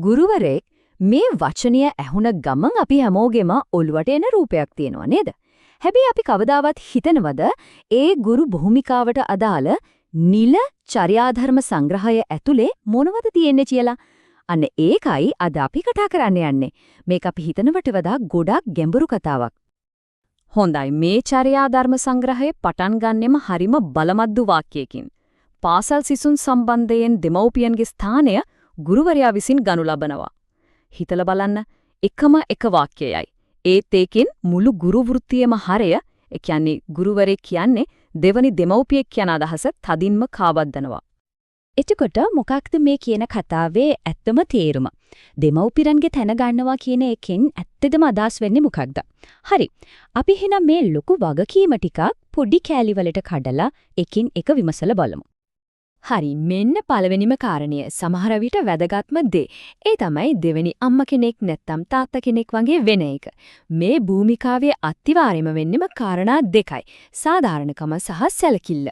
ගුරුවරයෙක් මේ වචනය ඇහුණ ගමන් අපි හැමෝගෙම ඔළුවට එන රූපයක් තියෙනවා නේද? හැබැයි අපි කවදාවත් හිතනවද ඒ ගුරු භූමිකාවට අදාළ නිල චර්යාධර්ම සංග්‍රහය ඇතුලේ මොනවද තියෙන්නේ කියලා? අන්න ඒකයි අද අපි කතා කරන්න යන්නේ. මේක අපි හිතනවට වඩා ගොඩක් ගැඹුරු කතාවක්. හොඳයි, මේ චර්යාධර්ම සංග්‍රහය පටන් ගන්නෙම හරිම බලමත්දු වාක්‍යයකින්. පාසල් සිසුන් සම්බන්ධයෙන් දෙමව්පියන්ගේ ස්ථානය ගුරුවරයා විසින් ගනු ලබනවා. හිතලා බලන්න, එකම එක වාක්‍යයයි. ඒත් ඒකෙන් මුළු ගුරු වෘත්තියේම හරය, ඒ කියන්නේ ගුරුවරයෙක් කියන්නේ දෙවනි දෙමව්පියෙක් කියන අදහස තදින්ම කාවද්දනවා. එතකොට මොකක්ද මේ කියන කතාවේ ඇත්තම තේරුම? දෙමව්පියන්ගේ තැන ගන්නවා කියන එකෙන් ඇත්තටම අදහස් වෙන්නේ මොකක්ද? හරි. අපි එහෙනම් මේ ලොකු වගකීම ටිකක් පොඩි කෑලි වලට කඩලා එකින් එක විමසලා බලමු. හරි, මෙන්න පළවෙනිම කාරණය, සමහර විට වැදගත්ම දේ. ඒ තමයි දෙවෙනි අම්මා කෙනෙක් නැත්නම් තාත්තා කෙනෙක් වගේ වෙන එක. මේ භූමිකාවේ අත්‍යවාරෙම වෙන්නෙම කාරණා දෙකයි. සාධාරණකම සහ සැලකිල්ල.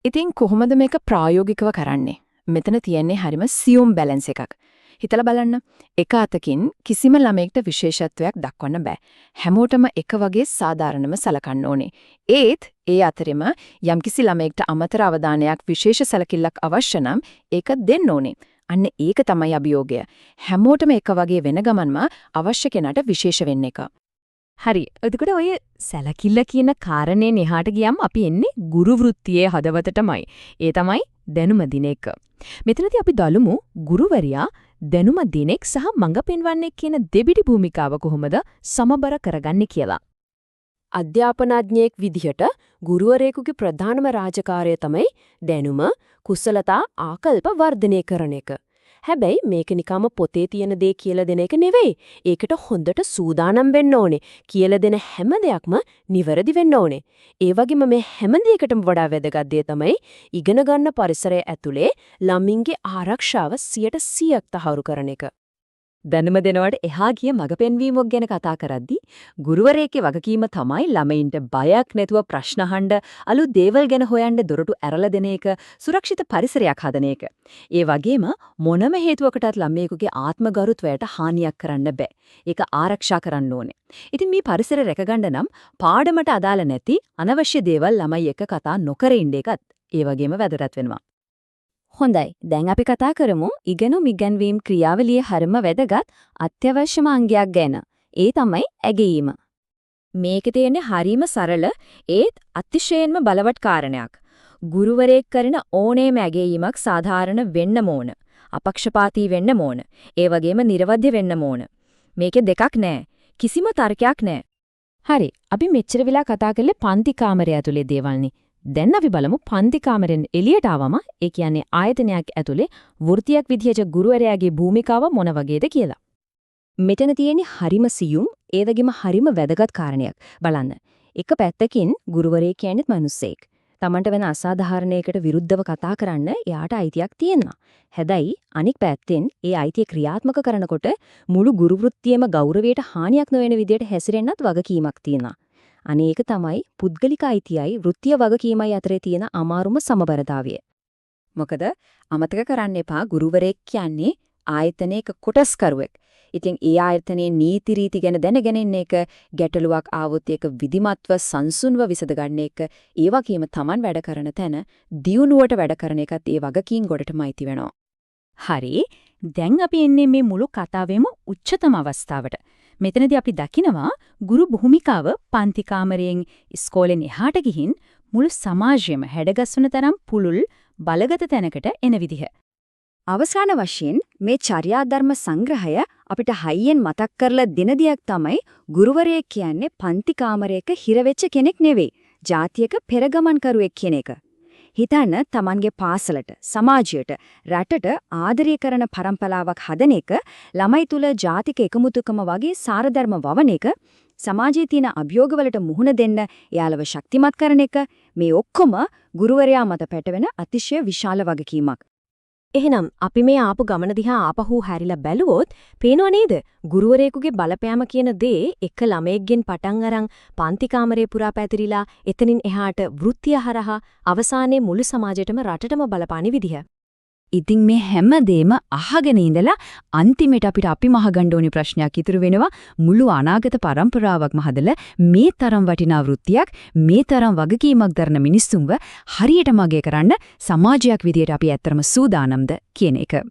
ඉතින් කොහොමද මේක ප්‍රායෝගිකව කරන්නේ? මෙතන තියෙන්නේ හරිම සියුම් බැලන්ස් එකක්. හිතලා බලන්න. එක අතකින් කිසිම ළමයෙක්ට විශේෂත්වයක් දක්වන්න බෑ. හැමෝටම එක වගේ සාධාරණම සලකන්න ඕනේ. ඒත් ඒ අතරෙම යම්කිසි ළමයෙක්ට අමතර අවධානයක්, විශේෂ සැලකිල්ලක් අවශ්‍ය නම් ඒක දෙන්න ඕනේ. අන්න ඒක තමයි අභියෝගය. හැමෝටම එක වගේ වෙන ගමන්ම අවශ්‍ය කෙනාට විශේෂ වෙන්න එක. හරි. එතකොට ඔය සැලකිල්ල කියන කාරණේ එහාට ගියම් අපි එන්නේ ගුරු වෘත්තියේ හදවතටමයි. ඒ තමයි දැනුම දින එක. මෙතනදී අපි බලමු ගුරුවරයා දැනුම දිනෙක් සහ මඟ පෙන්වන්නේ කියන දෙබිඩි භූමිකාව කොහොමද සමබර කරගන්නේ කියලා. අධ්‍යාපනඥයෙක් විදිහට ගුරුවරයෙකුගේ ප්‍රධානම රාජකාරිය තමයි දැනුම, කුසලතා, ආකල්ප වර්ධනය කරන එක. හැබැයි මේක නිකම්ම පොතේ තියෙන දේ කියලා දෙන එක නෙවෙයි. ඒකට හොඳට සූදානම් වෙන්න ඕනේ. කියලා දෙන හැම දෙයක්ම නිවැරදි වෙන්න ඕනේ. ඒ වගේම මේ හැම දෙයකටම වඩා වැදගත් දේ තමයි ඉගෙන ගන්න පරිසරය ඇතුලේ ළමින්ගේ ආරක්ෂාව 100% තහවුරු කරන එක. දැනුම දෙනවට එහා ගිය මඟ පෙන්වීමක් ගැන කතා කරද්දී ගුරුවරයෙක්ගේ වගකීම තමයි ළමයින්ට බයක් නැතුව ප්‍රශ්න අහන්න, අලුත් දේවල් ගැන හොයන්න දොරටු ඇරලා දෙන එක, සුරක්ෂිත පරිසරයක් හදන එක. ඒ වගේම මොනම හේතුවකටත් ළමයෙකුගේ ආත්මගරුත්වයට හානියක් කරන්න බෑ. ඒක ආරක්ෂා කරන්න ඕනේ. ඉතින් මේ පරිසරය රැකගන්න නම් පාඩමට අදාළ නැති අනවශ්‍ය දේවල් ළමයි එක්ක කතා නොකර ඉන්න එකත් ඒ වගේම වැදගත් වෙනවා. හොඳයි, දැන් අපි කතා කරමු ඉගෙනුම් ඉගැන්වීම් ක්‍රියාවලියේ හරිම වැදගත් අත්‍යවශ්‍යම අංගයක් ගැන. ඒ තමයි ඇගීම. මේකේ තියෙන හරිම සරල ඒත් අතිශයින්ම බලවත් කාරණයක්. ගුරුවරයෙක් කරන ඕනෑම ඇගීමක් සාධාරණ වෙන්න ඕන. අපක්ෂපාතී වෙන්න ඕන. ඒ වගේම නිර්වද්‍ය වෙන්න ඕන. මේකේ දෙකක් නැහැ. කිසිම තර්කයක් නැහැ. හරි, අපි මෙච්චර වෙලා කතා කරලා පන්ති කාමරය ඇතුලේ දේවල්නේ. දැන් අපි බලමු පන්ති කාමරෙන් එළියට ආවම ඒ කියන්නේ ආයතනයක් ඇතුලේ වෘත්තියක් විදිහට ගුරුවරයාගේ භූමිකාව මොන වගේද කියලා. මෙතන තියෙන්නේ හරිම සියුම් ඒ වගේම හරිම වැදගත් කාරණයක්. බලන්න. එක පැත්තකින් ගුරුවරයෙක් කියන්නේ මිනිස්සෙක්. Tamanට වෙන අසාධාරණයකට විරුද්ධව කතා කරන්න එයාට අයිතියක් තියෙනවා. හැබැයි අනික් පැත්තෙන් ඒ අයිතිය ක්‍රියාත්මක කරනකොට මුළු ගුරු වෘත්තියේම ගෞරවයට හානියක් නොවන විදිහට හැසිරෙන්නත් වගකීමක් තියෙනවා. අනේක තමයි පුද්ගලික අයිතියයි වෘත්තීය වගකීමයි අතරේ තියෙන අමාරුම සමබරතාවය. මොකද අමතක කරන්න එපා ගුරුවරයෙක් කියන්නේ ආයතනයක කොටස්කරුවෙක්. ඉතින් ඒ ආයතනයේ නීති රීති ගැන දැනගෙන ඉන්න එක, ගැටලුවක් ආවොත් ඒක විධිමත්ව සංසුන්ව විසඳගන්න එක, ඒ වගේම Taman වැඩ කරන තැන දියුණුවට වැඩ කරන එකත් ඒ වගකීම් ගොඩටම අයිති වෙනවා. හරි, දැන් අපි එන්නේ මේ මුළු කතාවෙම උච්චතම අවස්ථාවට. මෙතනදී අපි දකිනවා ගුරු භූමිකාව පන්ති කාමරයෙන් ඉස්කෝලෙන් එහාට ගිහින් මුළු සමාජයම හැඩගස්වන තරම් පුළුල් බලගත තැනකට එන විදිහ. අවසාන වශයෙන් මේ චර්යාධර්ම සංග්‍රහය අපිට හයියෙන් මතක් කරලා දෙන දෙයක් තමයි ගුරුවරයෙක් කියන්නේ පන්ති කාමරයක හිරවෙච්ච කෙනෙක් නෙවෙයි, ජාතියක පෙරගමන්කරුවෙක් කියන එක. හිතන්න Tamanගේ පාසලට, සමාජයට, රටට ආදරය කරන පරම්පරාවක් හදන එක, ළමයි තුල ජාතික එකමුතුකම වගේ සාරධර්ම වවන එක, සමාජයේ තියෙන අභියෝගවලට මුහුණ දෙන්න එයාලව ශක්තිමත් කරන එක, මේ ඔක්කොම ගුරුවරයා මත පැටවෙන අතිශය විශාල වගකීමක්. එහෙනම් අපි මේ ආපු ගමන දිහා ආපහු හැරිලා බැලුවොත් පේනව නේද? ගුරුවරයෙකුගේ බලපෑම කියන දේ එක ළමයෙක්ගෙන් පටන් අරන් පන්ති කාමරේ පුරා පැතිරිලා එතනින් එහාට වෘත්තිය හරහා අවසානයේ මුළු සමාජයටම රටටම බලපාන විදිහ. ඉතින් මේ හැමදේම අහගෙන ඉඳලා අන්තිමට අපිට අපි මහගන්න ඕනි ප්‍රශ්නයක් ඉතුරු වෙනවා මුළු අනාගත පරම්පරාවක්ම හදලා මේ තරම් වටිනා වෘත්තියක් මේ තරම් වගකීමක් දරන මිනිස්සුන්ව හරියට මගේ කරන්න සමාජයක් විදියට අපි ඇත්තටම සූදානම්ද කියන එක.